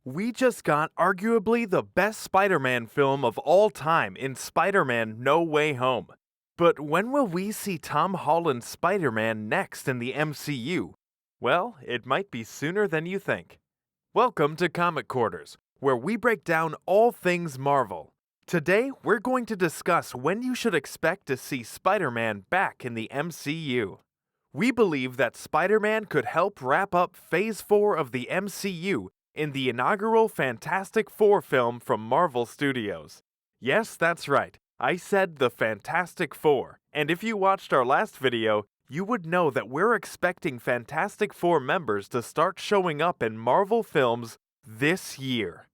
We just got arguably the best Spider-Man film of all time in Spider-Man No Way Home. But when will we see Tom Holland's Spider-Man next in the MCU? Well, it might be sooner than you think. Welcome to Comic Quarters, where we break down all things Marvel. Today, we're going to discuss when you should expect to see Spider-Man back in the MCU. We believe that Spider-Man could help wrap up Phase 4 of the MCU in the inaugural Fantastic Four film from Marvel Studios. Yes, that's right, I said the Fantastic Four, and if you watched our last video, you would know that we're expecting Fantastic Four members to start showing up in Marvel films this year.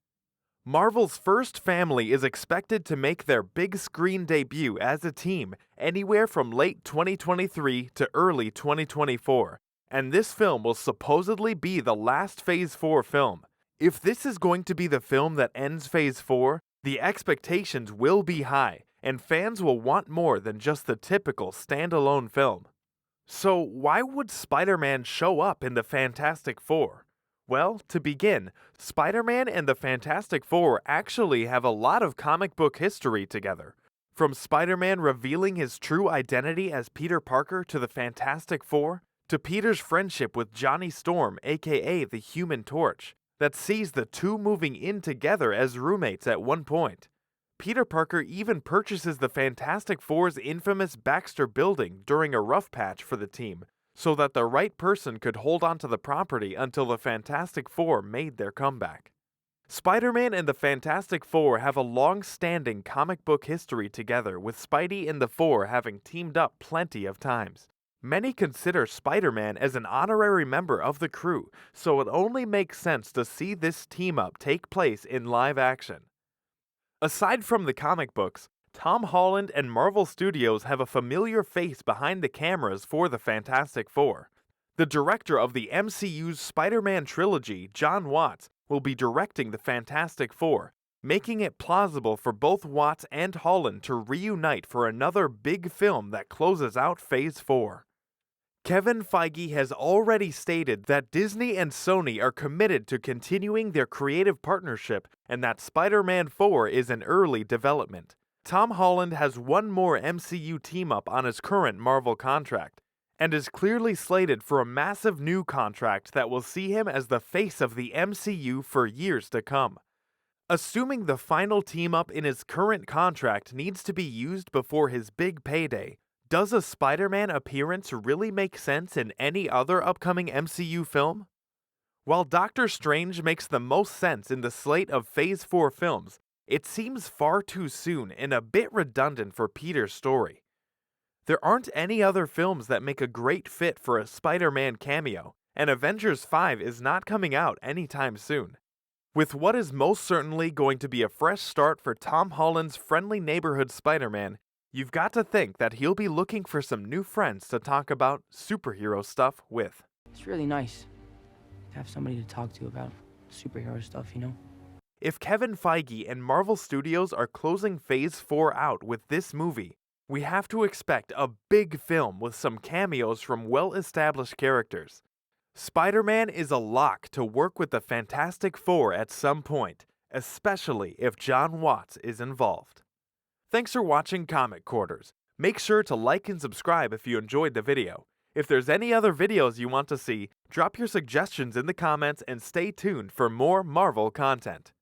Marvel's first family is expected to make their big screen debut as a team anywhere from late 2023 to early 2024, and this film will supposedly be the last Phase 4 film. If this is going to be the film that ends Phase 4, the expectations will be high, and fans will want more than just the typical standalone film. So why would Spider-Man show up in the Fantastic Four? Well, to begin, Spider-Man and the Fantastic Four actually have a lot of comic book history together. From Spider-Man revealing his true identity as Peter Parker to the Fantastic Four, to Peter's friendship with Johnny Storm, aka the Human Torch, that sees the two moving in together as roommates at one point. Peter Parker even purchases the Fantastic Four's infamous Baxter building during a rough patch for the team, so that the right person could hold onto the property until the Fantastic Four made their comeback. Spider-Man and the Fantastic Four have a long-standing comic book history together, with Spidey and the Four having teamed up plenty of times. Many consider Spider-Man as an honorary member of the crew, so it only makes sense to see this team-up take place in live action. Aside from the comic books, Tom Holland and Marvel Studios have a familiar face behind the cameras for the Fantastic Four. The director of the MCU's Spider-Man trilogy, Jon Watts, will be directing the Fantastic Four, making it plausible for both Watts and Holland to reunite for another big film that closes out Phase 4. Kevin Feige has already stated that Disney and Sony are committed to continuing their creative partnership and that Spider-Man 4 is in early development. Tom Holland has one more MCU team-up on his current Marvel contract, and is clearly slated for a massive new contract that will see him as the face of the MCU for years to come. Assuming the final team-up in his current contract needs to be used before his big payday, does a Spider-Man appearance really make sense in any other upcoming MCU film? While Doctor Strange makes the most sense in the slate of Phase 4 films, it seems far too soon and a bit redundant for Peter's story. There aren't any other films that make a great fit for a Spider-Man cameo, and Avengers 5 is not coming out anytime soon. With what is most certainly going to be a fresh start for Tom Holland's friendly neighborhood Spider-Man, you've got to think that he'll be looking for some new friends to talk about superhero stuff with. It's really nice to have somebody to talk to about superhero stuff, you know? If Kevin Feige and Marvel Studios are closing Phase 4 out with this movie, we have to expect a big film with some cameos from well-established characters. Spider-Man is a lock to work with the Fantastic Four at some point, especially if Jon Watts is involved. Thanks for watching Comic Quarters. Make sure to like and subscribe if you enjoyed the video. If there's any other videos you want to see, drop your suggestions in the comments and stay tuned for more Marvel content.